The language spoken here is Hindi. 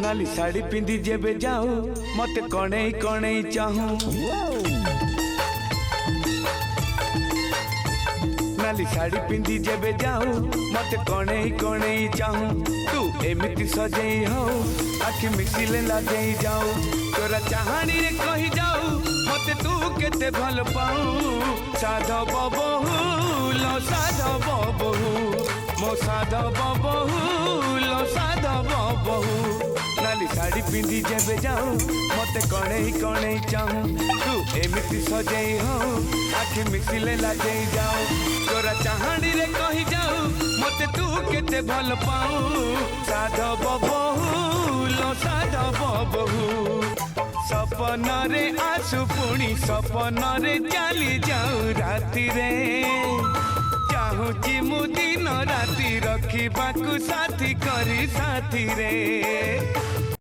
नाली साड़ी पिंधि जेबे जाऊ मते कणई कणई चाहू नाली साड़ी पिंधि जेबे जाऊ मते कणई कणई चाहू तू एमिति सजेई हो आखि मिसिले लागेई जाऊ तोरा चाहानी रे कही जाऊ मते तू केते भल पाऊ साधव बहु लो साधव बहु मो साधव बहु लो साधव बहु नाली साड़ी पिंधि जेबे जाऊ मते कणई कणई चाहू तू एमिति सजेई हो आखि मिसिले लागेई जाऊ तोरा चाहानी रे कही जाऊ मते तू केते भल पाऊ साधव बहु लो साधव बहु सपन रे आसु पुणी सपन रे चली जाऊ राति रे चाहूची मु दिन राति रखिबाकू साथी करी साथी रे।